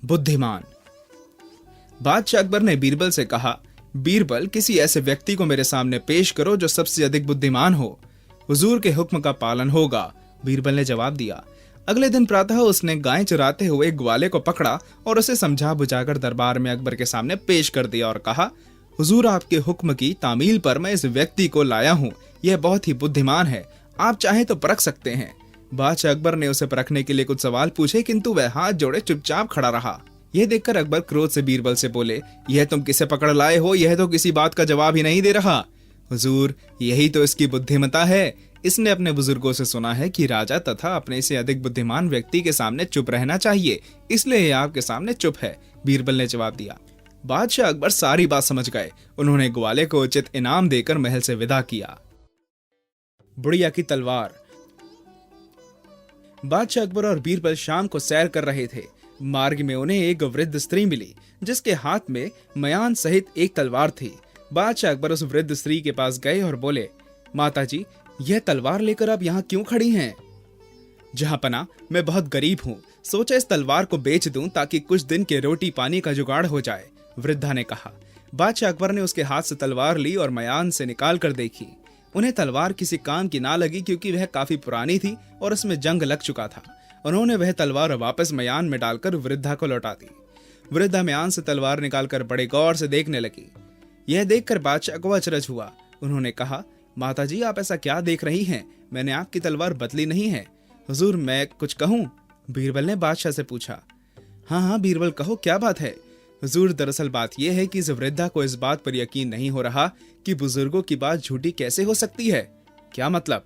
बुद्धिमान। बादशाह अकबर ने बीरबल से कहा, बीरबल, किसी ऐसे व्यक्ति को मेरे सामने पेश करो जो सबसे अधिक बुद्धिमान हो। हुजूर के हुक्म का पालन होगा, बीरबल ने जवाब दिया। अगले दिन प्रातः उसने गाय चराते हुए एक ग्वाले को पकड़ा और उसे समझा बुझाकर दरबार में अकबर के सामने पेश कर दिया और कहा, हुजूर, आपके हुक्म की तामील पर मैं इस व्यक्ति को लाया हूँ। यह बहुत ही बुद्धिमान है, आप चाहें तो परख सकते हैं। बादशाह अकबर ने उसे परखने के लिए कुछ सवाल पूछे, किंतु वह हाथ जोड़े चुपचाप खड़ा रहा। यह देखकर अकबर क्रोध से बीरबल से बोले, यह तुम किसे पकड़ लाए हो? यह तो किसी बात का जवाब ही नहीं दे रहा। हुजूर, यही तो इसकी बुद्धिमता है। इसने अपने बुजुर्गों से सुना है कि राजा तथा अपने से अधिक बुद्धिमान व्यक्ति के सामने चुप रहना चाहिए, इसलिए यह आपके सामने चुप है, बीरबल ने जवाब दिया। बादशाह अकबर सारी बात समझ गए। उन्होंने ग्वाले को उचित इनाम देकर महल से विदा किया। बुढ़िया की तलवार। बादशाह अकबर और बीरबल शाम को सैर कर रहे थे। मार्ग में उन्हें एक वृद्ध स्त्री मिली जिसके हाथ में मयान सहित एक तलवार थी। बादशाह अकबर उस वृद्ध स्त्री के पास गए और बोले, माताजी, यह तलवार लेकर आप यहाँ क्यों खड़ी हैं? जहांपना, मैं बहुत गरीब हूँ, सोचा इस तलवार को बेच दूं ताकि कुछ दिन के रोटी पानी का जुगाड़ हो जाए, वृद्धा ने कहा। बादशाह अकबर ने उसके हाथ से तलवार ली और मयान से निकाल कर देखी। उन्हें तलवार किसी काम की ना लगी क्योंकि वह काफी पुरानी थी और उसमें जंग लग चुका था। उन्होंने वह तलवार वापस मयान में डालकर वृद्धा को लौटा दी। वृद्धा मयान से तलवार निकालकर बड़े गौर से देखने लगी। यह देखकर बादशाह को अचरज हुआ। उन्होंने कहा, माताजी, आप ऐसा क्या देख रही हैं? मैंने आपकी तलवार बदली नहीं है। हुजूर, मैं कुछ कहूँ? बीरबल ने बादशाह से पूछा। हाँ, बीरबल, कहो, क्या बात है? हुजूर, दरअसल बात यह है कि इस वृद्धा को इस बात पर यकीन नहीं हो रहा कि बुजुर्गों की बात झूठी कैसे हो सकती है। क्या मतलब?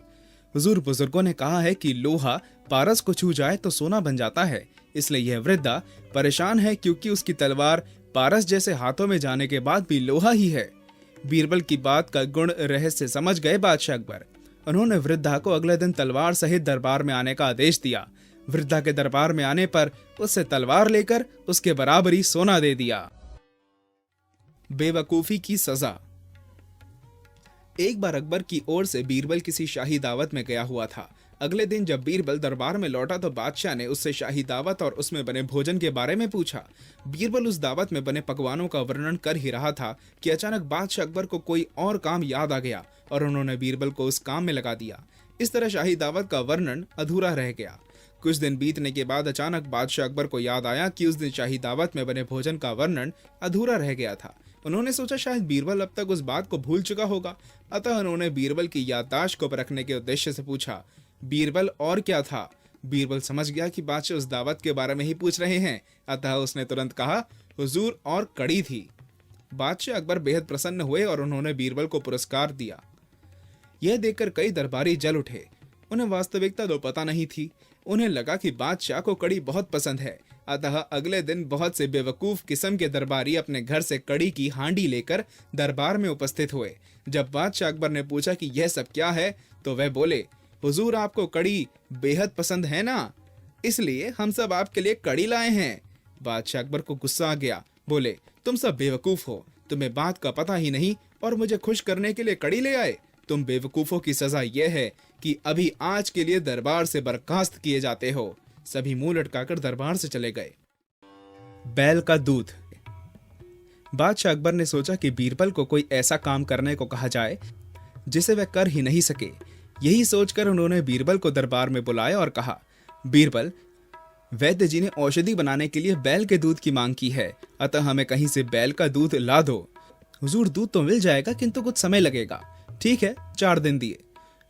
हुजूर, बुजुर्गों ने कहा है कि लोहा पारस को छू जाए तो सोना बन जाता है, इसलिए यह वृद्धा परेशान है क्योंकि उसकी तलवार पारस जैसे हाथों में जाने के बाद भी लोहा ही है। बीरबल की बात का गुण रहस्य समझ गए बादशाह अकबर। उन्होंने वृद्धा को अगले दिन तलवार सहित दरबार में आने का आदेश दिया। वृद्धा के दरबार में आने पर उससे तलवार लेकर उसके बराबरी सोना दे दिया। बेवकूफी की सजा। एक बार अकबर की ओर से बीरबल किसी शाही दावत में गया हुआ था। अगले दिन जब बीरबल दरबार में लौटा तो बादशाह ने उससे शाही दावत और उसमें बने भोजन के बारे में पूछा। बीरबल उस दावत में बने पकवानों का वर्णन कर ही रहा था कि अचानक बादशाह अकबर को कोई और काम याद आ गया और उन्होंने बीरबल को उस काम में लगा दिया। इस तरह शाही दावत का वर्णन अधूरा रह गया। कुछ दिन बीतने के बाद अचानक बादशाह अकबर को याद आया कि उस दिन शाही दावत में बने भोजन का वर्णन अधूरा रह गया था। उन्होंने सोचा शायद बीरबल अब तक उस बात को भूल चुका होगा, अतः उन्होंने बीरबल की याददाश्त को परखने के उद्देश्य से पूछा, बीरबल, और क्या था? बीरबल समझ गया कि बादशाह उस दावत के बारे में ही पूछ रहे हैं, अतः उसने तुरंत कहा, हुजूर, और कड़ी थी। बादशाह अकबर बेहद प्रसन्न हुए और उन्होंने बीरबल को पुरस्कार दिया। यह देखकर कई दरबारी जल उठे। उन्हें वास्तविकता तो पता नहीं थी। उन्हें लगा कि बादशाह को कड़ी बहुत पसंद है, अतः अगले दिन बहुत से बेवकूफ किस्म के दरबारी अपने घर से कड़ी की हांडी लेकर दरबार में उपस्थित हुए। जब बादशाह अकबर ने पूछा कि यह सब क्या है, तो वह बोले, हुजूर, आपको कड़ी बेहद पसंद है ना, इसलिए हम सब आपके लिए कड़ी लाए हैं। बादशाह अकबर को गुस्सा आ गया। बोले, तुम सब बेवकूफ हो, तुम्हें बात का पता ही नहीं और मुझे खुश करने के लिए कड़ी ले आए। तुम बेवकूफों की सजा यह है कि अभी आज के लिए दरबार से बर्खास्त किए जाते हो। सभी मुंह लटकाकर दरबार से चले गए। बैल का दूध। बादशाह अकबर ने सोचा कि बीरबल को कोई ऐसा काम करने को कहा जाए जिसे वह कर ही नहीं सके। यही सोचकर उन्होंने बीरबल को दरबार में बुलाया और कहा, बीरबल, वैद्य जी ने औषधि बनाने के लिए बैल के दूध की मांग की है, अतः हमें कहीं से बैल का दूध ला दो। हुजूर, दूध तो मिल जाएगा किंतु कुछ समय लगेगा। ठीक है, 4 दिन दिए।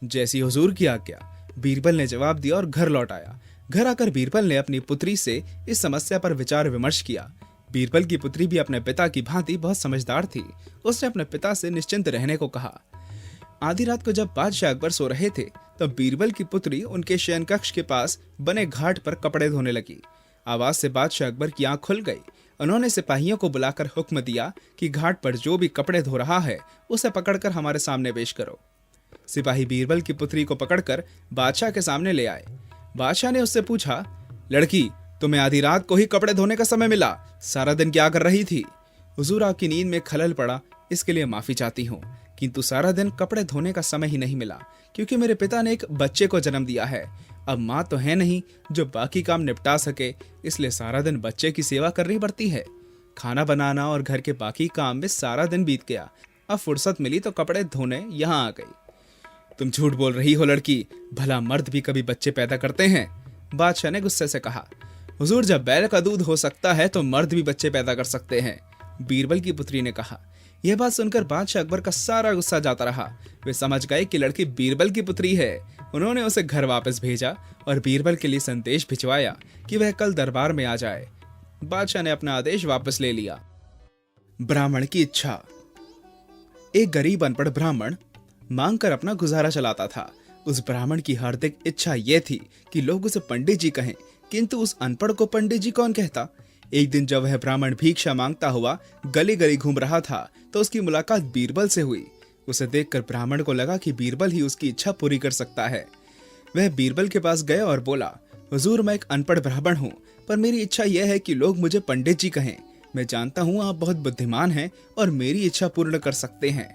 जैसी हुजूर की आज्ञा, बीरबल ने जवाब दिया और घर लौट आया। घर आकर बीरबल ने अपनी पुत्री से इस समस्या पर विचार विमर्श किया। बीरबल की पुत्री भी अपने पिता की भांति बहुत समझदार थी। उसने अपने पिता से निश्चिंत रहने को कहा। आधी रात को जब बादशाह अकबर सो रहे थे तब बीरबल की पुत्री उनके शयन कक्ष के पास बने घाट पर कपड़े धोने लगी। आवाज से बादशाह अकबर की आंख खुल गई। उन्होंने सिपाहियों को बुलाकर हुक्म दिया कि घाट पर जो भी कपड़े धो रहा है उसे पकड़कर हमारे सामने पेश करो। सिपाही बीरबल की पुत्री को पकड़कर बादशाह के सामने ले आए। बादशाह ने उससे पूछा, लड़की, तुम्हें आधी रात को ही कपड़े धोने का समय मिला, सारा दिन क्या कर रही थी? हुजूर, आपकी नींद में खलल पड़ा, इसके लिए माफी चाहती हूँ, किंतु सारा दिन कपड़े धोने का समय ही नहीं मिला क्योंकि मेरे पिता ने एक बच्चे को जन्म दिया है, अब माँ तो है नहीं जो बाकी काम निपटा सके, इसलिए सारा दिन बच्चे की सेवा करनी पड़ती है। खाना बनाना और घर के बाकी काम में सारा दिन बीत गया। अब फुर्सत मिली तो कपड़े धोने यहाँ आ गई। तुम झूठ बोल रही हो लड़की, भला मर्द भी कभी बच्चे पैदा करते हैं? बादशाह ने गुस्से से कहा। हुजूर, जब बैल का दूध हो सकता है तो मर्द भी बच्चे पैदा कर सकते हैं, बीरबल की पुत्री ने कहा। यह बात सुनकर बादशाह अकबर का सारा गुस्सा जाता रहा। वे समझ गए कि लड़की बीरबल की पुत्री है। उन्होंने उसे घर वापस भेजा और बीरबल के लिए संदेश भिजवाया कि वह कल दरबार में आ जाए। बादशाह ने अपना आदेश वापस ले लिया। ब्राह्मण की इच्छा। एक गरीब अनपढ़ ब्राह्मण मांग कर अपना गुजारा चलाता था। उस ब्राह्मण की हार्दिक इच्छा यह थी कि लोग उसे पंडित जी कहें, किंतु उस अनपढ़ को पंडित जी कौन कहता। एक दिन जब वह ब्राह्मण भिक्षा मांगता हुआ गली गली घूम रहा था तो उसकी मुलाकात बीरबल से हुई। उसे देखकर ब्राह्मण को लगा कि बीरबल ही उसकी इच्छा पूरी कर सकता है। वह बीरबल के पास गया और बोला, हुजूर, मैं एक अनपढ़ ब्राह्मण हूँ, पर मेरी इच्छा यह है कि लोग मुझे पंडित जी कहें। मैं जानता हूँ आप बहुत बुद्धिमान हैं और मेरी इच्छा पूर्ण कर सकते हैं।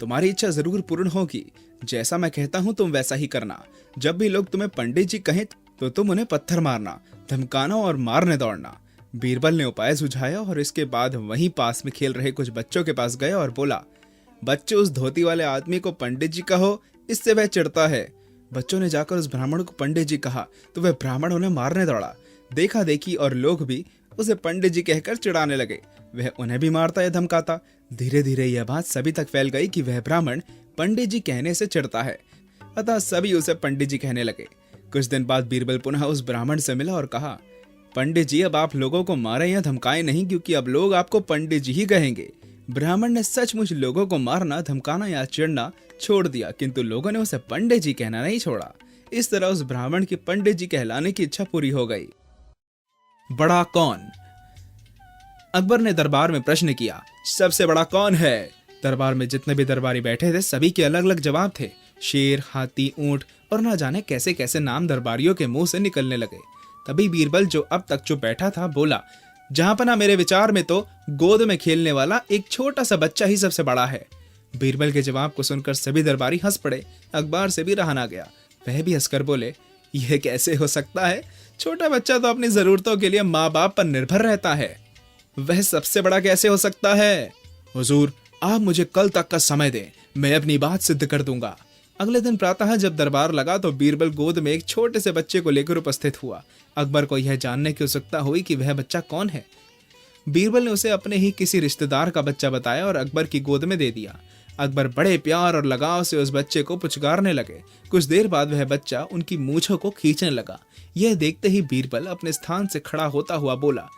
तुम्हारी इच्छा जरूर पूर्ण होगी। जैसा मैं कहता हूँ तुम वैसा ही करना। जब भी लोग तुम्हें पंडित जी कहें तो तुम उन्हें पत्थर मारना, धमकाना और मारने दौड़ना। बीरबल ने उपाय सुझाया और इसके बाद वहीं पास में खेल रहे कुछ बच्चों के पास गया और बोला, बच्चों, उस धोती वाले आदमी को पंडित जी कहो, इससे वह चिढ़ता है। बच्चों ने जाकर उस ब्राह्मण को पंडित जी कहा तो वह ब्राह्मण उन्हें मारने दौड़ा। देखा देखी और लोग भी उसे पंडित जी कहकर चिढ़ाने लगे। वह उन्हें भी मारता या धमकाता। धीरे धीरे यह बात सभी तक फैल गई कि वह ब्राह्मण पंडित जी कहने से चिढ़ता है, अतः सभी उसे पंडित जी कहने लगे। कुछ दिन बाद बीरबल पुनः उस ब्राह्मण से मिला और कहा, पंडित जी, अब आप लोगों को मारें या धमकाएं नहीं, क्योंकि अब लोग आपको पंडित जी ही कहेंगे। ब्राह्मण ने सचमुच लोगों को मारना, धमकाना या चिढ़ना छोड़ दिया, किंतु लोगों ने उसे पंडित जी कहना नहीं छोड़ा। इस तरह उस ब्राह्मण की पंडित जी कहलाने की इच्छा पूरी हो गई। बड़ा कौन? अकबर ने दरबार में प्रश्न किया, सबसे बड़ा कौन है? दरबार में जितने भी दरबारी बैठे थे सभी के अलग अलग जवाब थे। शेर, हाथी, ऊंट और न जाने कैसे कैसे नाम दरबारियों के मुंह से निकलने लगे। तभी बीरबल, जो अब तक चुप बैठा था, बोला, जहांपना, मेरे विचार में तो गोद में खेलने वाला एक छोटा सा बच्चा ही सबसे बड़ा है। बीरबल के जवाब को सुनकर सभी दरबारी हंस पड़े। अकबर से भी रहा ना गया। वह भी हंसकर बोले, यह कैसे हो सकता है? छोटा बच्चा तो अपनी जरूरतों के लिए माँ बाप पर निर्भर रहता है, वह सबसे बड़ा कैसे हो सकता है? हुजूर, आप मुझे कल तक का समय दें, मैं अपनी बात सिद्ध कर दूंगा। अगले दिन प्रातः जब दरबार लगा तो बीरबल गोद में एक छोटे से बच्चे को लेकर उपस्थित हुआ। अकबर को यह जानने की उत्सुकता हुई कि वह बच्चा कौन है। बीरबल ने उसे अपने ही किसी रिश्तेदार का बच्चा बताया और अकबर की गोद में दे दिया। अकबर बड़े प्यार और लगाव से उस बच्चे को पुचकारने लगे। कुछ देर बाद वह बच्चा उनकी मूंछों को खींचने लगा। यह देखते ही बीरबल अपने स्थान से खड़ा होता हुआ बोला,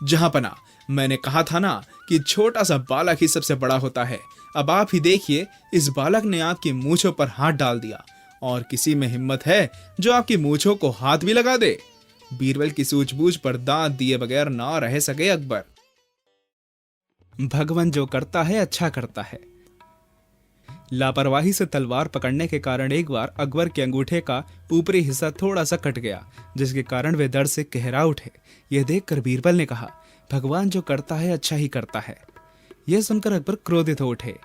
जहांपना, मैंने कहा था ना कि छोटा सा बालक ही सबसे बड़ा होता है। अब आप ही देखिए, इस बालक ने आपकी मूंछों पर हाथ डाल दिया, और किसी में हिम्मत है जो आपकी मूंछों को हाथ भी लगा दे? बीरबल की सूझबूझ पर दांत दिए बगैर ना रह सके अकबर। भगवान जो करता है अच्छा करता है। लापरवाही से तलवार पकड़ने के कारण एक बार अकबर के अंगूठे का ऊपरी हिस्सा थोड़ा सा कट गया, जिसके कारण वे दर्द से कहरा उठे। यह देखकर बीरबल ने कहा, भगवान जो करता है अच्छा ही करता है। यह सुनकर अकबर क्रोधित हो उठे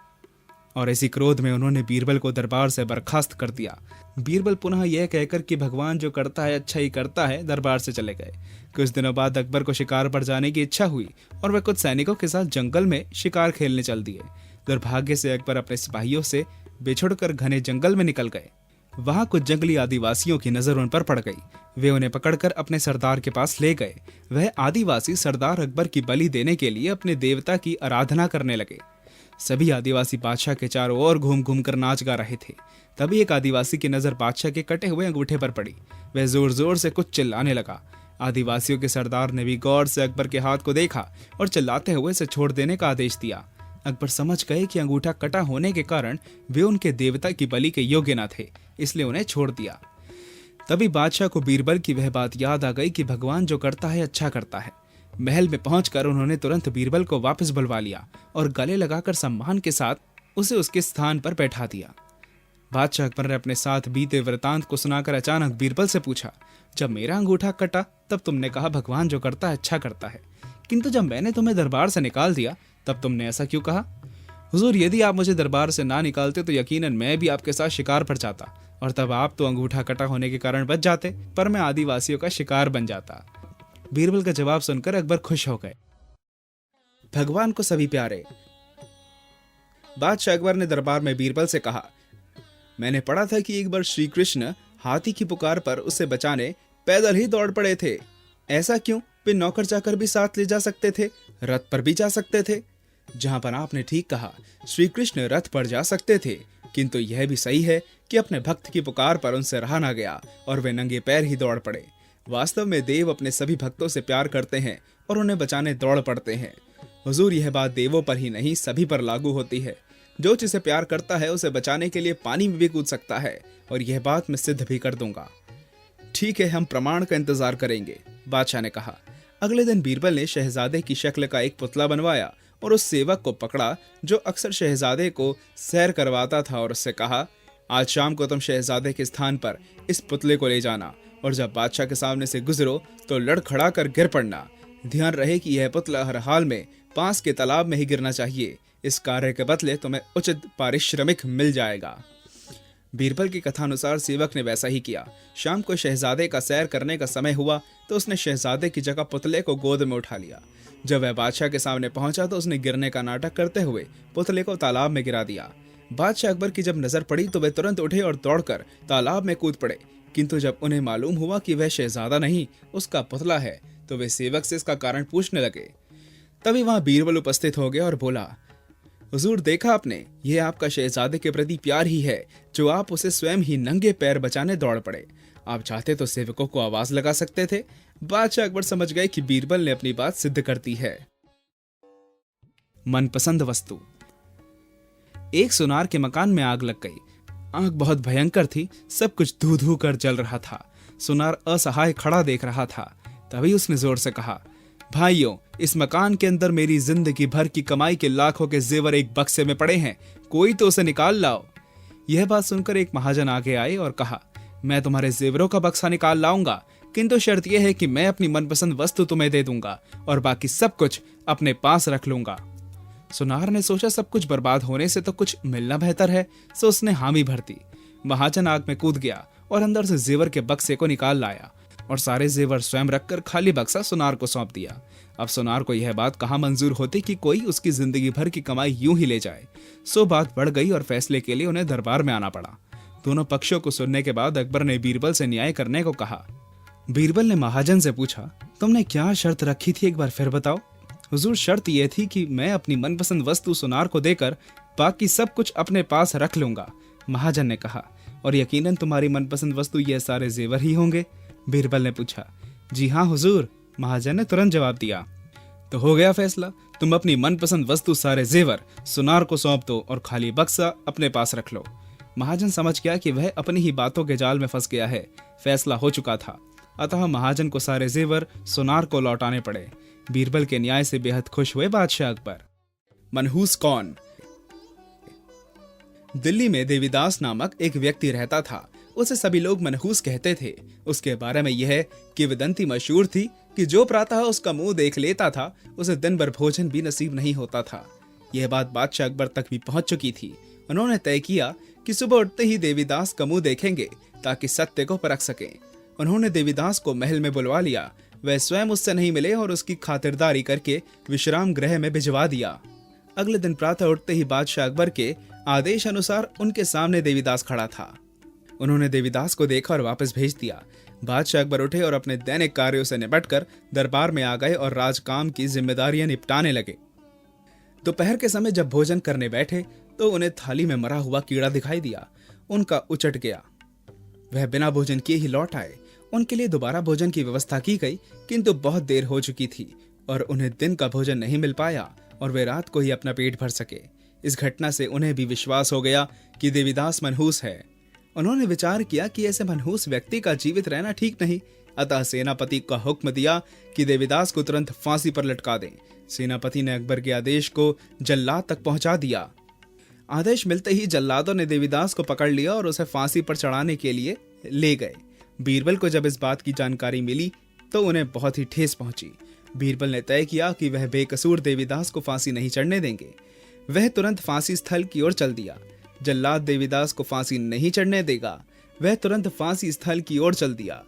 और इसी क्रोध में उन्होंने बीरबल को दरबार से बर्खास्त कर दिया। बीरबल पुनः यह कहकर कि भगवान जो करता है अच्छा ही करता है, दरबार से चले गए। कुछ दिनों बाद अकबर को शिकार पर जाने की इच्छा हुई और वह कुछ सैनिकों के साथ जंगल में शिकार खेलने चल दिए। दुर्भाग्य से अकबर अपने सिपाहियों से बिछुड़कर घने जंगल में निकल गए। वहां कुछ जंगली आदिवासियों की नजर उन पर पड़ गई। वे उन्हें पकड़कर अपने सरदार के पास ले गए। वह आदिवासी सरदार अकबर की बलि देने के लिए अपने देवता की आराधना करने लगे। सभी आदिवासी बादशाह के चारों ओर घूम घूम कर नाच गा रहे थे। तभी एक आदिवासी की नजर बादशाह के कटे हुए अंगूठे पर पड़ी। वह जोर जोर से कुछ चिल्लाने लगा। आदिवासियों के सरदार ने भी गौर से अकबर के हाथ को देखा और चिल्लाते हुए इसे छोड़ देने का आदेश दिया। अकबर समझ गए कि अंगूठा कटा होने के कारण वे उनके देवता की बलि के योग्य न थे, इसलिए उन्हें छोड़ दिया। तभी बादशाह को बीरबल की वह बात याद आ गई कि भगवान जो करता है अच्छा करता है। महल में पहुंचकर उन्होंने तुरंत बीरबल को वापस बुलवा लिया और गले लगाकर सम्मान के साथ उसे उसके स्थान पर बैठा दिया। बादशाह अकबर ने अपने साथ बीते वृतांत को सुनाकर अचानक बीरबल से पूछा, जब मेरा अंगूठा कटा तब तुमने कहा भगवान जो करता है अच्छा करता है, किंतु जब मैंने तुम्हें दरबार से निकाल दिया तब तुमने ऐसा क्यों कहा? हुजूर, यदि आप मुझे दरबार से ना निकालते तो यकीनन मैं भी आपके साथ शिकार पर जाता। और तब आप तो अंगूठा कटा होने के कारण बच जाते, पर मैं आदिवासियों का शिकार बन जाता। बीरबल का जवाब सुनकर अकबर खुश हो गए। भगवान को सभी प्यारे। बादशाह अकबर ने दरबार में बीरबल से कहा, मैंने पढ़ा था कि एक बार श्री कृष्ण हाथी की पुकार पर उसे बचाने पैदल ही दौड़ पड़े थे। ऐसा क्यों? वे नौकर चाकर भी साथ ले जा सकते थे, रथ पर भी जा सकते थे। जहां पर आपने ठीक कहा, श्री कृष्ण रथ पर जा सकते थे, किंतु यह भी सही है कि अपने भक्त की पुकार पर उनसे रहा ना गया और वे नंगे पैर ही दौड़ पड़े। वास्तव में देव अपने सभी भक्तों से प्यार करते हैं और उन्हें बचाने दौड़ पड़ते हैं। हुजूर, यह बात देवों पर ही नहीं सभी पर लागू होती है। जो जिसे प्यार करता है उसे बचाने के लिए पानी में भी कूद सकता है, और यह बात मैं सिद्ध भी कर दूंगा। ठीक है, हम प्रमाण का इंतजार करेंगे, बादशाह ने कहा। अगले दिन बीरबल ने शहजादे की शक्ल का एक पुतला बनवाया और उस सेवक को पकड़ा जो अक्सर शहजादे को सैर करवाता था और उससे कहा, आज शाम को तुम शहजादे के स्थान पर इस पुतले को ले जाना और जब बादशाह के सामने से गुजरो तो लड़खड़ा कर गिर पड़ना। ध्यान रहे कि यह पुतला हर हाल में पास के तालाब में ही गिरना चाहिए। इस कार्य के बदले तुम्हें उचित पारिश्रमिक मिल जाएगा। बीरबल की कथानुसार सेवक ने वैसा ही किया। शाम को शहजादे का सैर करने का समय हुआ तो उसने शहजादे की जगह पुतले को गोद में उठा लिया। जब वह बादशाह के सामने पहुंचा तो उसने गिरने का नाटक करते हुए पुतले को तालाब में गिरा दिया। बादशाह अकबर की जब नजर पड़ी तो वे तुरंत उठे और दौड़कर तालाब में कूद पड़े, किंतु जब उन्हें मालूम हुआ कि वह शहजादा नहीं उसका पुतला है तो वे सेवक से इसका कारण पूछने लगे। तभी वहां बीरबल उपस्थित हो गया और बोला, हुजूर, देखा आपने, यह आपका शहजादे के प्रति प्यार ही है जो आप उसे स्वयं ही नंगे पैर बचाने दौड़ पड़े। आप चाहते तो सेवकों को आवाज लगा सकते थे। बादशाह अकबर समझ गए कि बीरबल ने अपनी बात सिद्ध कर दी है। मनपसंद वस्तु। एक सुनार के मकान में आग लग गई। आग बहुत भयंकर थी, सब कुछ धू धू कर जल रहा था। सुनार असहाय खड़ा देख रहा था। तभी उसने जोर से कहा, भाइयों, इस मकान के अंदर मेरी जिंदगी भर की कमाई के लाखों के जेवर एक बक्से में पड़े हैं, कोई तो उसे निकाल लाओ। यह बात सुनकर एक महाजन आगे आए और कहा, मैं तुम्हारे जेवरों का बक्सा निकाल लाऊंगा, किंतु शर्त यह है कि मैं अपनी मनपसंद वस्तु तुम्हें दे दूंगा और बाकी सब कुछ अपने पास रख लूंगा। सुनार ने सोचा, सब कुछ बर्बाद होने से तो कुछ मिलना बेहतर है, सो उसने हामी भर दी। महाजन आग में कूद गया और अंदर से जेवर के बक्से को निकाल लाया और सारे जेवर स्वयं रखकर खाली बक्सा सुनार को सौंप दिया। अब सुनार को यह बात कहाँ मंजूर होती कि कोई उसकी जिंदगी भर की कमाई यूं ही ले जाए। सो बात बढ़ गई और फैसले के लिए उन्हें दरबार में आना पड़ा। दोनों पक्षों को सुनने के बाद अकबर ने बीरबल से न्याय करने को कहा। बीरबल ने महाजन से पूछा, तुमने क्या शर्त रखी थी, एक बार फिर बताओ। हुजूर, शर्त यह थी कि मैं अपनी मनपसंद वस्तु सुनार को देकर बाकी सब कुछ अपने पास रख लूंगा। महाजन ने कहा, और यकीनन तुम्हारी मनपसंद वस्तु ये सारे जेवर ही होंगे। बीरबल ने पूछा। जी हाँ हुजूर, महाजन ने तुरंत जवाब दिया। तो हो गया फैसला, तुम अपनी मनपसंद वस्तु सारे जेवर सुनार को सौंप दो और खाली बक्सा अपने पास रख लो। महाजन समझ गया कि वह अपनी ही बातों के जाल में फंस गया है। फैसला हो चुका था, अतः महाजन को सारे जेवर सुनार को लौटाने पड़े। बीरबल के न्याय से बेहद खुश हुए बादशाह अकबर। मनहूस कौन? दिल्ली में देवीदास नामक एक व्यक्ति रहता था। उसे सभी लोग मनहूस कहते थे। उसके बारे में यह किंवदंती मशहूर थी कि जो प्रातः उसका मुंह देख लेता था उसे दिन भर भोजन भी नसीब नहीं होता था। यह बात बादशाह अकबर तक भी पहुंच चुकी थी। उन्होंने तय किया कि सुबह उठते ही देवीदास का मुंह देखेंगे ताकि सत्य को परख सकें। उन्होंने देवीदास को महल में बुलवा लिया। वह स्वयं उससे नहीं मिले और उसकी खातिरदारी करके विश्राम गृह में भिजवा दिया। अगले दिन प्रातः उठते ही बादशाह अकबर के आदेश अनुसार उनके सामने देवीदास खड़ा था। उन्होंने देवीदास को देखा और वापस भेज दिया। बादशाह अकबर उठे और अपने दैनिक कार्यों से निपटकर दरबार में आ गए और राजकाम की जिम्मेदारियां निपटाने लगे। दोपहर के समय जब भोजन करने बैठे तो उन्हें थाली में मरा हुआ कीड़ा दिखाई दिया। उनका उचट गया। वह बिना भोजन किए ही लौट आए। उनके लिए दोबारा भोजन की व्यवस्था की गई, किंतु बहुत देर हो चुकी थी और उन्हें दिन का भोजन नहीं मिल पाया और वे रात को ही अपना पेट भर सके। इस घटना से उन्हें भी विश्वास हो गया कि देवीदास मनहूस है। उन्होंने विचार किया कि ऐसे मनहूस व्यक्ति का जीवित रहना ठीक नहीं, अतः सेनापति का हुक्म दिया कि देवीदास को तुरंत फांसी पर लटका दें। सेनापति ने अकबर के आदेश को जल्लाद तक पहुंचा दिया। आदेश मिलते ही जल्लादों ने देवीदास को पकड़ लिया और उसे फांसी पर चढ़ाने के लिए ले गए। बीरबल को जब इस बात की जानकारी मिली तो उन्हें बहुत ही ठेस पहुंची। बीरबल ने तय किया कि वह बेकसूर देवीदास को फांसी नहीं चढ़ने देंगे। वह तुरंत फांसी स्थल की ओर चल दिया। जल्लाद देवीदास को फांसी नहीं चढ़ने देगा। वह तुरंत फांसी स्थल की ओर चल दिया।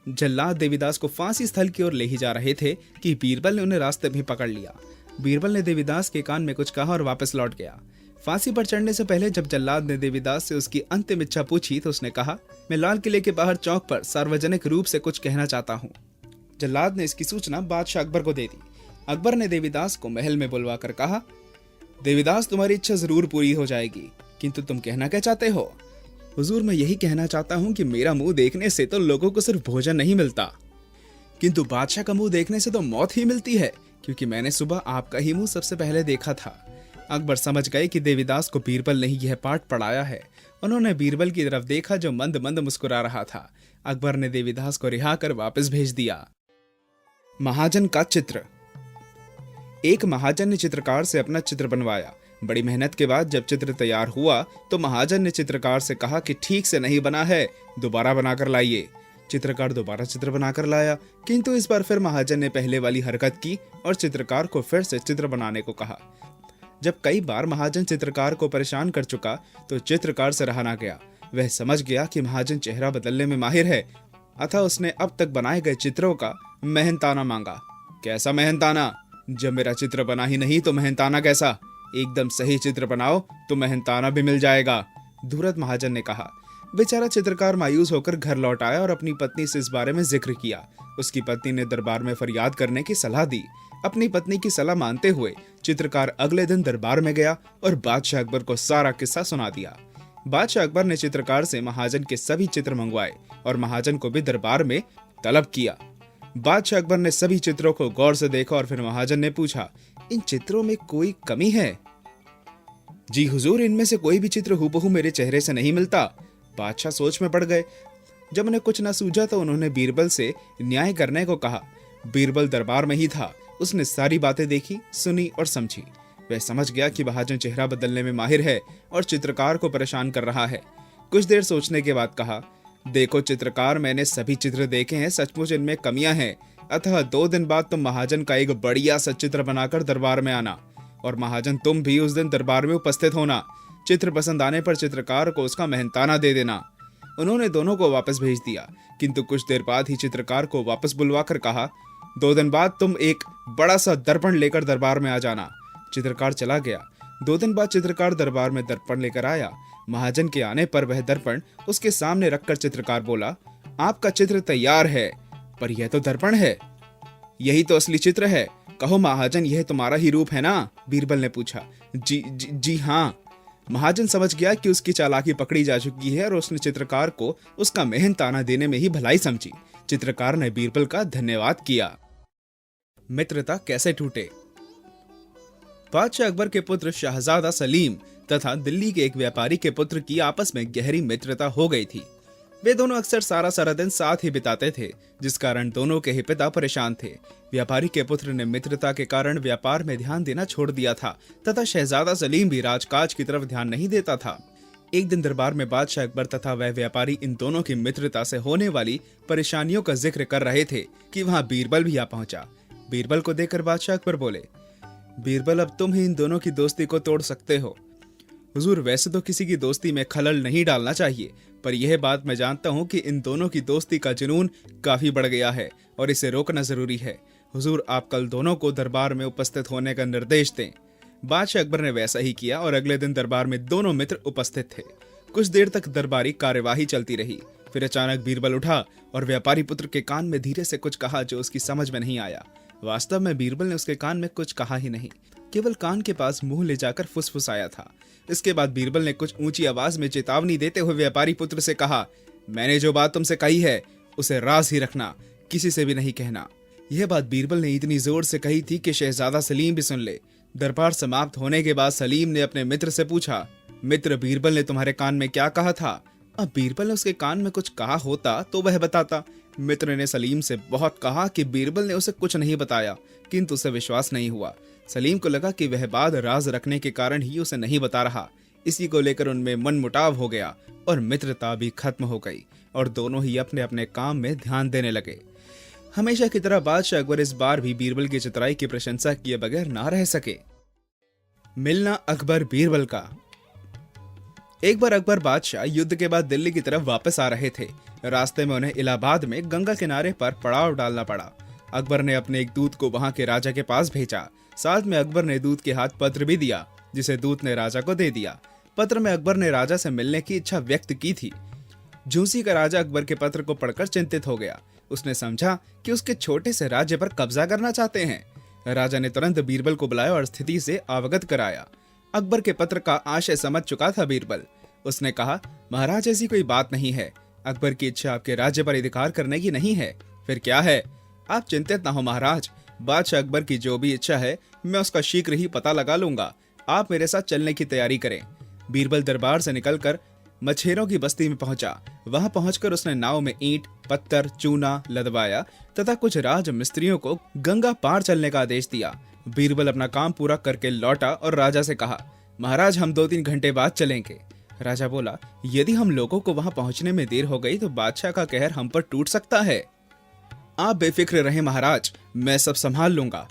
जल्लाद देवीदास को फांसी स्थल की ओर ले ही जा रहे थे कि बीरबल ने उन्हें रास्ते में पकड़ लिया। बीरबल ने देवीदास के कान में कुछ कहा और वापस लौट गया। फांसी पर चढ़ने से पहले जब जल्लाद ने देवीदास से उसकी अंतिम इच्छा पूछी तो उसने कहा, मैं लाल किले के बाहर चौक पर सार्वजनिक रूप से कुछ कहना चाहता हूँ। जल्लाद ने इसकी सूचना बादशाह अकबर को दे दी। अकबर ने देवीदास को महल में बुलवाकर कहा, देवीदास, तुम्हारी इच्छा जरूर पूरी हो जाएगी, किंतु तुम कहना क्या चाहते हो? हुजूर, मैं यही कहना चाहता हूँ कि मेरा मुंह देखने से तो लोगों को सिर्फ भोजन नहीं मिलता, किंतु बादशाह का मुंह देखने से तो मौत ही मिलती है, क्योंकि मैंने सुबह आपका ही मुंह सबसे पहले देखा था। अकबर समझ गए कि देवीदास को बीरबल ने ही यह पाठ पढ़ाया है। उन्होंने बीरबल की तरफ देखा जो मंद मंद मुस्कुरा रहा था। अकबर ने देवीदास को रिहा कर वापस भेज दिया। महाजन का चित्र। एक महाजन ने चित्रकार से अपना चित्र बनवाया। बड़ी मेहनत के बाद जब चित्र तैयार हुआ तो महाजन ने चित्रकार से कहा कि ठीक से नहीं बना है, दोबारा बनाकर लाइए। चित्रकार दोबारा चित्र बनाकर लाया, किंतु इस बार फिर महाजन ने पहले वाली हरकत की और चित्रकार को फिर से चित्र बनाने को कहा। जब कई बार महाजन चित्रकार को परेशान कर चुका तो चित्रकार से रहा ना गया। वह समझ गया कि महाजन चेहरा बदलने में माहिर है, अतः उसने अब तक बनाए गए चित्रों का मेहनताना मांगा। कैसा मेहनताना? जब मेरा चित्र बना ही नहीं तो मेहनताना कैसा? एकदम सही चित्र बनाओ तो मेहनताना भी मिल जाएगा, धूरत महाजन ने कहा। बेचारा चित्रकार मायूस होकर घर लौट आया और अपनी पत्नी से इस बारे में जिक्र किया। उसकी पत्नी ने दरबार में फरियाद करने की सलाह दी। अपनी पत्नी की सलाह मानते हुए चित्रकार अगले दिन दरबार में गया और बादशाह अकबर को सारा किस्सा सुना दिया। बादशाह अकबर ने चित्रकार से महाजन के सभी चित्र मंगवाए और महाजन को भी दरबार में तलब किया। बादशाह अकबर ने सभी चित्रों को गौर से देखा और फिर महाजन ने पूछा, इन चित्रों में कोई कमी है? जी हुजूर, इनमें से कोई भी चित्र हूबहू मेरे चेहरे से नहीं मिलता। बादशाह सोच में पड़ गए। जब उन्हें कुछ न सूझा तो उन्होंने बीरबल से न्याय करने को कहा। बीरबल दरबार में ही था। उसने सारी बातें देखी, सुनी और समझी। वह समझ गया कि महाजन चेहरा बदलने में माहिर है और चित्रकार को परेशान कर रहा है। कुछ देर सोचने के बाद कहा, देखो चित्रकार, मैंने सभी चित्र देखे हैं, सचमुच इनमें कमियां हैं, अतः 2 दिन बाद तुम महाजन का एक बढ़िया सा चित्र बनाकर दरबार में आना और महाजन तुम भी उस दिन दरबार में उपस्थित होना। चित्र पसंद आने पर चित्रकार को उसका मेहनताना दे देना। उन्होंने दोनों को वापस भेज दिया, किंतु कुछ देर बाद ही चित्रकार को वापस बुलवा कर कहा, 2 दिन बाद तुम एक बड़ा सा दर्पण लेकर दरबार में आ जाना। चित्रकार चला गया। 2 दिन बाद चित्रकार दरबार में दर्पण लेकर आया। महाजन के आने पर वह दर्पण उसके सामने रखकर चित्रकार बोला, आपका चित्र तैयार है, पर यह तो दर्पण है। यही तो असली चित्र है। कहो महाजन, यह तुम्हारा ही रूप है ना? बीरबल ने पूछा। जी हाँ। महाजन समझ गया कि उसकी चालाकी पकड़ी जा चुकी है और उसने चित्रकार को उसका मेहनताना देने में ही भलाई समझी। चित्रकार ने बीरबल का धन्यवाद किया। मित्रता कैसे टूटे। बादशाह अकबर के पुत्र शहजादा सलीम तथा दिल्ली के एक व्यापारी के पुत्र की आपस में गहरी मित्रता हो गई थी। वे दोनों अक्सर सारा दिन साथ ही बिताते थे, जिस कारण दोनों के ही पिता परेशान थे। व्यापारी के पुत्र ने मित्रता के कारण व्यापार में ध्यान देना छोड़ दिया था तथा शहजादा सलीम भी राजकाज की तरफ ध्यान नहीं देता था। एक दिन दरबार में बादशाह अकबर तथा वह व्यापारी इन दोनों की मित्रता से होने वाली परेशानियों का जिक्र कर रहे थे कि वहां बीरबल भी आ पहुंचा। बीरबल को देखकर बादशाह अकबर बोले, बीरबल, अब तुम ही इन दोनों की दोस्ती को तोड़ सकते हो। हुजूर, वैसे तो किसी की दोस्ती में खलल नहीं डालना चाहिए, पर यह बात मैं जानता हूँ कि इन दोनों की दोस्ती का जुनून काफी बढ़ गया है और इसे रोकना जरूरी है। हुजूर, आप कल दोनों को दरबार में उपस्थित होने का निर्देश दें। बादशाह अकबर ने वैसा ही किया और अगले दिन दरबार में दोनों मित्र उपस्थित थे। कुछ देर तक दरबारी कार्यवाही चलती रही। फिर अचानक बीरबल उठा और व्यापारी पुत्र के कान में धीरे से कुछ कहा जो उसकी समझ में नहीं आया। वास्तव में बीरबल ने उसके कान में कुछ कहा ही नहीं, केवल कान के पास मुंह ले जाकर फुसफुसाया था। इसके बाद बीरबल ने कुछ ऊंची आवाज में चेतावनी देते हुए व्यापारी पुत्र से कहा, मैंने जो बात तुमसे कही है उसे राज ही रखना, किसी से भी नहीं कहना। यह बात बीरबल ने इतनी जोर से कही थी कि शहजादा सलीम भी सुन ले। दरबार समाप्त होने के बाद सलीम ने अपने मित्र से पूछा, मित्र, बीरबल ने तुम्हारे कान में क्या कहा था? अब बीरबल ने उसके कान में कुछ कहा होता तो वह बताता। मित्र ने सलीम से बहुत कहा कि बीरबल ने उसे कुछ नहीं बताया, किंतु उसे विश्वास नहीं हुआ। सलीम को लगा कि वह बात राज रखने के कारण ही उसे नहीं बता रहा। इसी को लेकर उनमें मनमुटाव हो गया और मित्रता भी खत्म हो गई और दोनों ही अपने अपने काम में ध्यान देने लगे। हमेशा की तरह बादशाह अकबर इस बार भी बीरबल की चतुराई की प्रशंसा किए बगैर ना रह सके। मिलना अकबर बीरबल का। एक बार अकबर बादशाह युद्ध के बाद दिल्ली की तरफ वापस आ रहे थे। रास्ते में उन्हें इलाहाबाद में गंगा किनारे पर पड़ाव डालना पड़ा। अकबर ने अपने एक दूत को वहां के राजा के पास भेजा। साथ में अकबर ने दूत के हाथ पत्र भी दिया, जिसे दूत ने राजा को दे दिया। पत्र में अकबर ने राजा से मिलने की इच्छा व्यक्त की थी। झूसी का राजा अकबर के पत्र को पढ़कर चिंतित हो गया। उसने समझा कि उसके छोटे से राज्य पर कब्जा करना चाहते हैं। राजा ने तुरंत बीरबल को बुलाया और स्थिति से अवगत कराया। अकबर के पत्र का आशय समझ चुका था बीरबल। उसने कहा, महाराज ऐसी कोई बात नहीं है। अकबर की इच्छा आपके राज्य पर अधिकार करने की नहीं है। फिर क्या है? आप चिंतित ना हो महाराज। बादशाह अकबर की जो भी इच्छा है मैं उसका शीघ्र ही पता लगा लूंगा। आप मेरे साथ चलने की तैयारी करें। बीरबल दरबार से निकलकर मछेरों की बस्ती में पहुंचा। वहां पहुंचकर उसने नाव में ईंट, पत्थर, चूना लदवाया तथा कुछ राज मिस्त्रियों को गंगा पार चलने का आदेश दिया। बीरबल अपना काम पूरा करके लौटा और राजा से कहा, महाराज हम 2-3 घंटे बाद चलेंगे। राजा बोला, यदि हम लोगों को वहां पहुंचने में देर हो गई तो बादशाह का कहर हम पर टूट सकता है। आप बेफिक्र रहें महाराज, मैं सब संभाल लूंगा।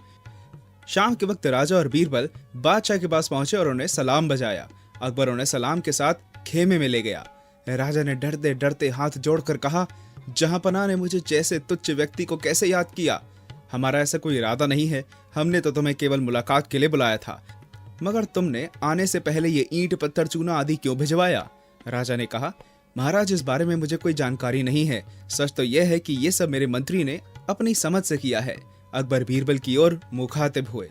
शाम के वक्त राजा और बीरबल बादशाह के पास पहुंचे और उन्हें सलाम बजाया। अकबर उन्हें सलाम के साथ खेमे में ले गया। राजा ने डरते डरते हाथ जोड़कर कहा, जहांपनाह ने मुझे जैसे तुच्छ व्यक्ति को कैसे याद किया। हमारा ऐसा कोई इरादा नहीं है। हमने तो तुम्हें केवल मुलाकात के लिए बुलाया था, मगर तुमने आने से पहले ये ईंट, पत्थर, चूना आदि क्यों भिजवाया? राजा ने कहा, महाराज इस बारे में मुझे कोई जानकारी नहीं है। सच तो यह है कि ये सब मेरे मंत्री ने अपनी समझ से किया है। अकबर बीरबल की ओर मुखातिब हुए।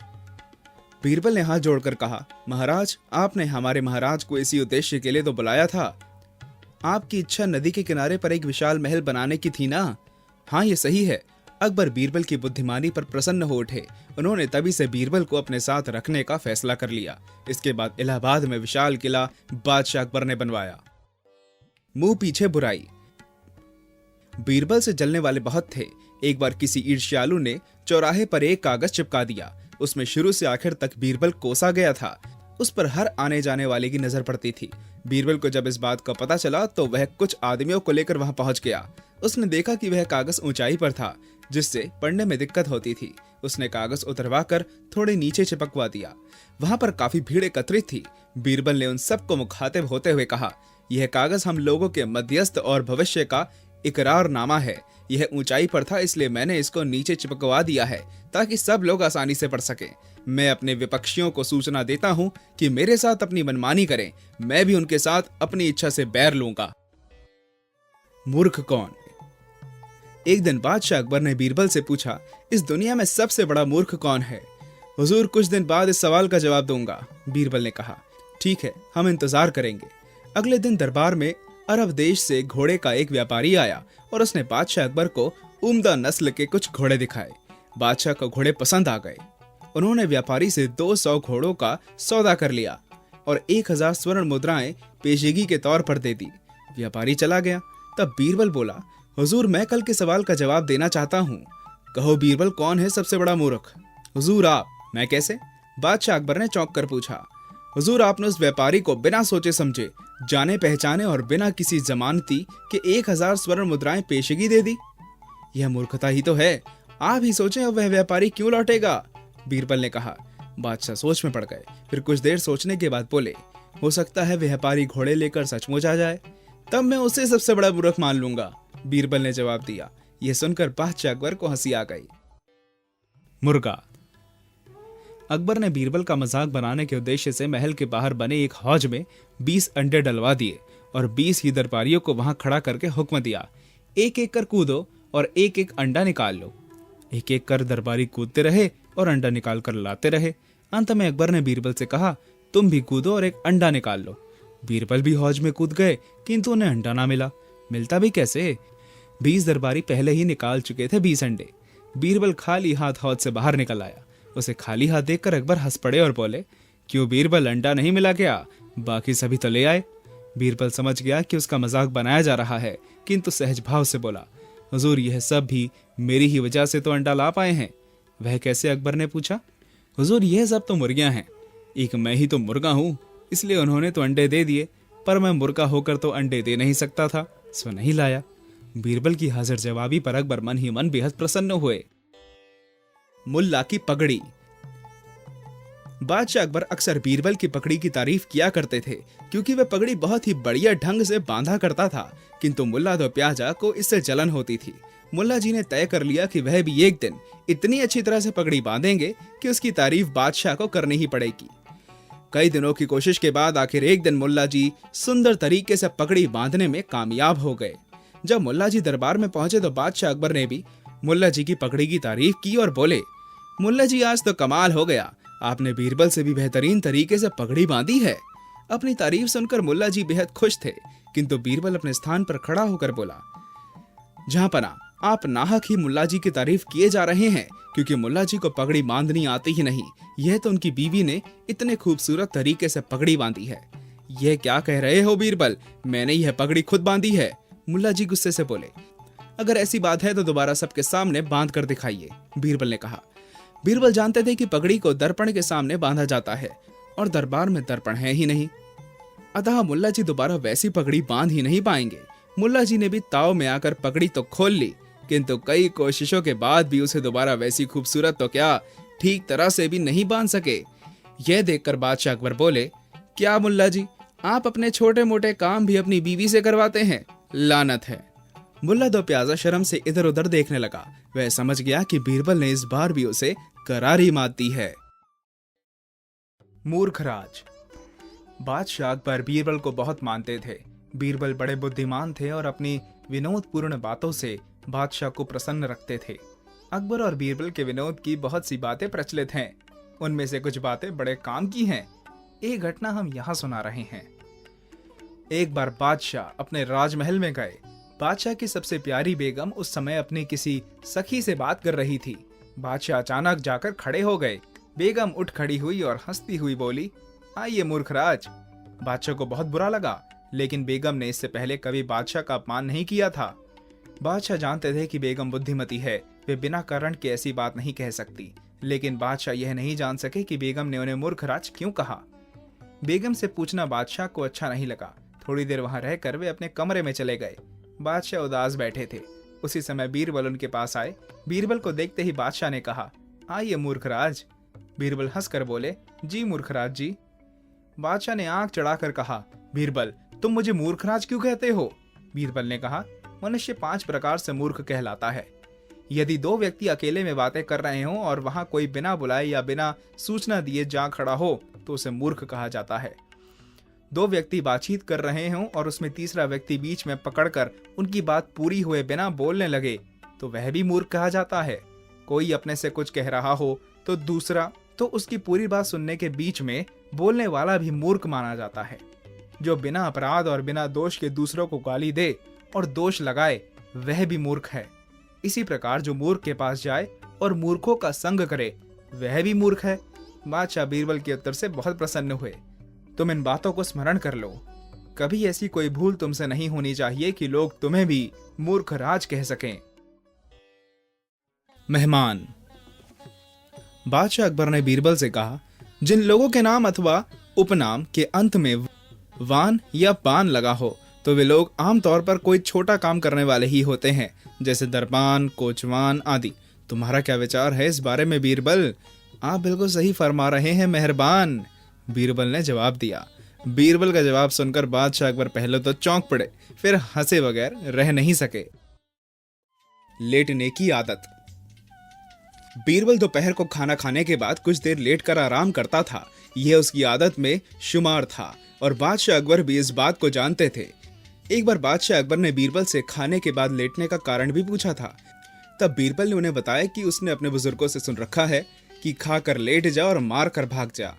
बीरबल ने हाथ जोड़कर कहा, महाराज आपने हमारे महाराज को इसी उद्देश्य के लिए तो बुलाया था। आपकी इच्छा नदी के किनारे पर एक विशाल महल बनाने की थी ना? हाँ, ये सही है। अकबर बीरबल की बुद्धिमानी पर प्रसन्न हो उठे। उन्होंने तभी से बीरबल को अपने साथ रखने का फैसला कर लिया। इसके बाद इलाहाबाद में विशाल किला बादशाह अकबर ने बनवाया। मुंह पीछे बुराई। बीरबल से जलने वाले बहुत थे। एक बार किसी ईर्ष्यालु ने चौराहे पर एक कागज चिपका दिया। उसमें शुरू से आखिर तक बीरबल कोसा गया था। उस पर हर आने जाने वाले की नजर पड़ती थी। बीरबल को जब इस बात का पता चला तो वह कुछ आदमियों को लेकर वहां पहुंच गया। उसने देखा कि वह कागज ऊंचाई पर था, जिससे पढ़ने में दिक्कत होती थी। उसने कागज उतरवाकर थोड़े नीचे चिपकवा दिया। वहां पर काफी भीड़ एकत्रित थी। बीरबल ने उन सबको मुखातिब होते हुए कहा, यह कागज हम लोगों के मध्यस्थ और भविष्य का इकरारनामा है। यह ऊंचाई पर था, इसलिए मैंने इसको नीचे चिपकवा दिया है ताकि सब लोग आसानी से पढ़ सकें। मैं अपने विपक्षियों को सूचना देता हूं कि मेरे साथ अपनी मनमानी करें। मैं भी उनके साथ अपनी इच्छा से बैर लूंगा। मूर्ख कौन? एक दिन बादशाह अकबर ने बीरबल से पूछा, इस दुनिया में सबसे बड़ा मूर्ख कौन है? हुजूर, कुछ दिन बाद इस सवाल का जवाब दूंगा। बीरबल ने कहा, ठीक है, हम इंतजार करेंगे। अगले दिन दरबार में अरब देश से घोड़े का एक व्यापारी आया और उसने बादशाह अकबर को उम्दा नस्ल के कुछ घोड़े दिखाए। बादशाह को घोड़े पसंद आ गए। उन्होंने व्यापारी से 200 घोड़ों का सौदा कर लिया और 1000 स्वर्ण मुद्राएं पेशगी के तौर पर दे दी। व्यापारी चला गया। तब बीरबल बोला, हुजूर, मैं कल के सवाल का जवाब देना चाहता हूँ। कहो बीरबल, कौन है सबसे बड़ा मूर्ख? हुजूर आप। मैं कैसे? बादशाह अकबर ने चौंक कर पूछा। हुजूर, आपने उस व्यापारी को बिना सोचे समझे, जाने पहचाने और बिना किसी जमानती के 1000 स्वर्ण मुद्राएं पेशगी दे दी। यह मूर्खता ही तो है। आप ही सोचें, अब वह व्यापारी क्यों लौटेगा? बीरबल ने कहा। बादशाह सोच में पड़ गए। फिर कुछ देर सोचने के बाद बोले, हो सकता है व्यापारी घोड़े लेकर सचमुच आ जाए, तब मैं उसे सबसे बड़ा मूर्ख मान लूंगा। बीरबल ने जवाब दिया। यह सुनकर बादशाह अकबर को हंसी आ गई। मुर्गा। अकबर ने बीरबल का मजाक बनाने के उद्देश्य से महल के बाहर बने एक हौज में 20 अंडे डलवा दिए और 20 ही दरबारियों को वहां खड़ा करके हुक्म दिया, एक एक कर कूदो और एक एक अंडा निकाल लो। एक एक कर दरबारी कूदते रहे और अंडा निकाल कर लाते रहे। अंत में अकबर ने बीरबल से कहा, तुम भी कूदो और एक अंडा निकाल लो। बीरबल भी हौज में कूद गए, किंतु उन्हें अंडा ना मिला। मिलता भी कैसे? 20 दरबारी पहले ही निकाल चुके थे 20 अंडे। बीरबल खाली हाथ हौज से बाहर निकल आया। उसे खाली हाथ देखकर अकबर हंस पड़े और बोले, क्यों बीरबल, अंडा नहीं मिला क्या? बाकी सभी तो ले आए। बीरबल समझ गया कि उसका मजाक बनाया जा रहा है, किंतु सहज भाव से बोला, हुजूर, यह सब भी मेरी ही वजह से तो अंडा ला पाए हैं। वह कैसे? अकबर ने पूछा। हुजूर, यह सब तो मुर्गियां हैं। एक मैं ही तो मुर्गा हूं, इसलिए उन्होंने तो अंडे दे दिए, पर मैं मुर्गा होकर तो अंडे दे नहीं सकता था, सो नहीं लाया। बीरबल की हाजिर जवाबी पर अकबर मन ही मन बेहद प्रसन्न हुए। मुल्ला की पगड़ी। बादशाह अकबर अक्सर बीरबल की पगड़ी की तारीफ किया करते थे क्योंकि वह पगड़ी बहुत ही बढ़िया ढंग से बांधा करता था, किंतु मुल्ला दो प्याजा को इससे जलन होती थी। मुल्ला जी ने तय कर लिया कि वह भी एक दिन इतनी अच्छी तरह से पगड़ी बांधेंगे कि उसकी तारीफ बादशाह को करनी ही पड़ेगी। कई दिनों की कोशिश के बाद आखिर एक दिन मुल्ला जी सुंदर तरीके से पगड़ी बांधने में कामयाब हो गए। जब मुल्ला जी दरबार में पहुंचे तो बादशाह अकबर ने भी मुल्ला जी की पगड़ी की तारीफ की और बोले, मुल्ला जी आज तो कमाल हो गया, आपने बीरबल से भी बेहतरीन तरीके से पगड़ी बांधी है। अपनी तारीफ सुनकर मुल्ला जी बेहद खुश थे, किंतु बीरबल अपने स्थान पर खड़ा होकर बोला, जहांपना आप नाहक ही मुल्ला जी की तारीफ किए जा रहे हैं, क्योंकि मुल्ला जी को पगड़ी बांधनी आती ही नहीं। यह तो उनकी बीवी ने इतने खूबसूरत तरीके से पगड़ी बांधी है। यह क्या कह रहे हो बीरबल, मैंने यह पगड़ी खुद बांधी है। मुल्ला जी गुस्से से बोले, अगर ऐसी बात है तो दोबारा सबके सामने बांध कर दिखाइए, बीरबल ने कहा। बीरबल जानते थे कि पगड़ी को दर्पण के सामने बांधा जाता है और दरबार में दर्पण है ही नहीं, अतः मुल्ला जी दोबारा वैसी पगड़ी बांध ही नहीं पाएंगे। मुल्ला जी ने भी ताव में आकर पगड़ी तो खोल ली, किंतु कई कोशिशों के बाद भी उसे दोबारा वैसी खूबसूरत तो क्या ठीक तरह से भी नहीं बांध सके। यह देखकर बादशाह अकबर बोले, क्या मुल्ला जी, आप अपने छोटे मोटे काम भी अपनी बीवी से करवाते हैं, लानत है। मुल्ला दो प्याजा शर्म से इधर उधर देखने लगा। वह समझ गया कि बीरबल ने इस बार भी उसे करारी मात दी है। मूर्खराज। बादशाह अकबर बीरबल को बहुत मानते थे। बीरबल बड़े बुद्धिमान थे और अपनी विनोदपूर्ण बातों से बादशाह को प्रसन्न रखते थे। अकबर और बीरबल के विनोद की बहुत सी बातें प्रचलित हैं। उनमें से कुछ बातें बड़े काम की हैं। एक घटना हम यहाँ सुना रहे हैं। एक बार बादशाह अपने राजमहल में गए। बादशाह की सबसे प्यारी बेगम उस समय अपनी किसी सखी से बात कर रही थी। बादशाह अचानक जाकर खड़े हो गए। बेगम उठ खड़ी हुई और हंसती हुई बोली, आइए मूर्खराज। बादशाह को बहुत बुरा लगा, लेकिन बेगम ने इससे पहले कभी बादशाह का अपमान नहीं किया था। बादशाह जानते थे कि बेगम बुद्धिमती है, वे बिना कारण के ऐसी बात नहीं कह सकती, लेकिन बादशाह यह नहीं जान सके कि बेगम ने उन्हें मूर्खराज क्यों कहा। बेगम से पूछना बादशाह को अच्छा नहीं लगा। थोड़ी देर वहां रहकर वे अपने कमरे में चले गए। बादशाह उदास बैठे थे। उसी समय बीरबल उनके पास आए। बीरबल को देखते ही बादशाह ने कहा, आइए मूर्खराज। बीरबल हंसकर बोले, जी मूर्खराज जी। बादशाह ने आंख चढ़ाकर कहा, बीरबल, तुम मुझे मूर्खराज क्यों कहते हो? बीरबल ने कहा, मनुष्य 5 प्रकार से मूर्ख कहलाता है। यदि 2 व्यक्ति अकेले में बातें कर रहे हों और वहां कोई बिना बुलाए या बिना सूचना दिए जा खड़ा हो तो उसे मूर्ख कहा जाता है। 2 व्यक्ति बातचीत कर रहे हों और उसमें तीसरा व्यक्ति बीच में पकड़कर उनकी बात पूरी हुए बिना बोलने लगे तो वह भी मूर्ख कहा जाता है। कोई अपने से कुछ कह रहा हो तो दूसरा तो उसकी पूरी बात सुनने के बीच में बोलने वाला भी मूर्ख माना जाता है। जो बिना अपराध और बिना दोष के दूसरों को गाली दे और दोष लगाए वह भी मूर्ख है। इसी प्रकार जो मूर्ख के पास जाए और मूर्खों का संग करे वह भी मूर्ख है। बादशाह बीरबल के उत्तर से बहुत प्रसन्न हुए। तुम इन बातों को स्मरण कर लो। कभी ऐसी कोई भूल तुमसे नहीं होनी चाहिए कि लोग तुम्हें भी मूर्खराज कह सकें। मेहमान। बादशाह अकबर ने बीरबल से कहा, जिन लोगों के नाम अथवा उपनाम के अंत में वान या पान लगा हो तो वे लोग आमतौर पर कोई छोटा काम करने वाले ही होते हैं, जैसे दरबान, कोचवान आदि। तुम्हारा क्या विचार है इस बारे में बीरबल? आप बिल्कुल सही फरमा रहे हैं मेहरबान, बीरबल ने जवाब दिया। बीरबल का जवाब सुनकर बादशाह अकबर पहले तो चौंक पड़े, फिर हंसे बगैर रह नहीं सके। लेटने की आदत। बीरबल दोपहर को खाना खाने के बाद कुछ देर लेटकर आराम करता था। यह उसकी आदत में शुमार था और बादशाह अकबर भी इस बात को जानते थे। एक बार बादशाह अकबर ने बीरबल से खाने के बाद लेटने का कारण भी पूछा था। तब बीरबल ने उन्हें बताया कि उसने अपने बुजुर्गों से सुन रखा है कि खाकर लेट जा और मार कर भाग जा।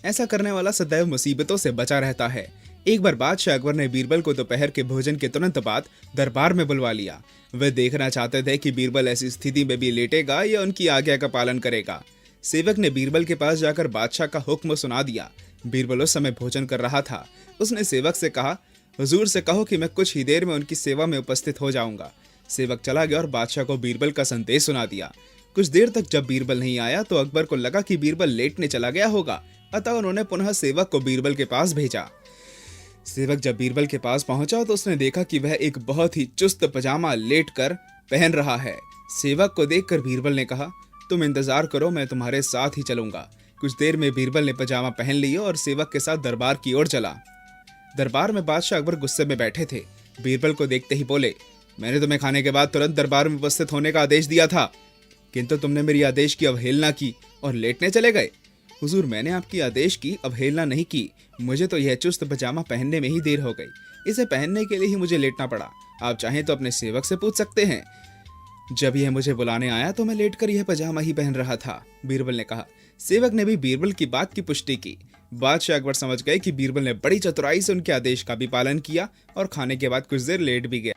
ऐसा करने वाला सदैव मुसीबतों से बचा रहता है। एक बार बादशाह अकबर ने बीरबल को दोपहर के भोजन के तुरंत बाद दरबार में बुलवा लिया। वे देखना चाहते थे कि बीरबल ऐसी स्थिति में भी लेटेगा या उनकी आज्ञा का पालन करेगा। सेवक ने बीरबल के पास जाकर बादशाह का हुक्म सुना दिया। बीरबल उस समय भोजन कर रहा था। उसने सेवक से कहा, हुजूर से कहो कि मैं कुछ ही देर में उनकी सेवा में उपस्थित हो जाऊंगा। सेवक चला गया और बादशाह को बीरबल का संदेश सुना दिया। कुछ देर तक जब बीरबल नहीं आया तो अकबर को लगा कि बीरबल लेटने चला गया होगा, अतः उन्होंने पुनः सेवक को बीरबल के पास भेजा। सेवक जब बीरबल के पास पहुंचा तो उसने देखा कि वह एक बहुत ही चुस्त पजामा लेटकर पहन रहा है। सेवक को देखकर बीरबल ने कहा, तुम इंतजार करो, मैं तुम्हारे साथ ही चलूंगा। कुछ देर में बीरबल ने पजामा पहन लिया और सेवक के साथ दरबार की ओर चला। दरबार में बादशाह अकबर गुस्से में बैठे थे। बीरबल को देखते ही बोले, मैंने तुम्हें खाने के बाद तुरंत दरबार में उपस्थित होने का आदेश दिया था, किंतु तुमने मेरी आदेश की अवहेलना की और लेटने चले गए। हुजूर, मैंने आपकी आदेश की अवहेलना नहीं की, मुझे तो यह चुस्त पजामा पहनने में ही देर हो गई। इसे पहनने के लिए ही मुझे लेटना पड़ा। आप चाहें तो अपने सेवक से पूछ सकते हैं। जब यह मुझे बुलाने आया तो मैं लेटकर यह पजामा ही पहन रहा था, बीरबल ने कहा। सेवक ने भी बीरबल की बात की पुष्टि की। बादशाह अकबर समझ गए कि बीरबल ने बड़ी चतुराई से उनके आदेश का भी पालन किया और खाने के बाद कुछ देर लेट भी गया।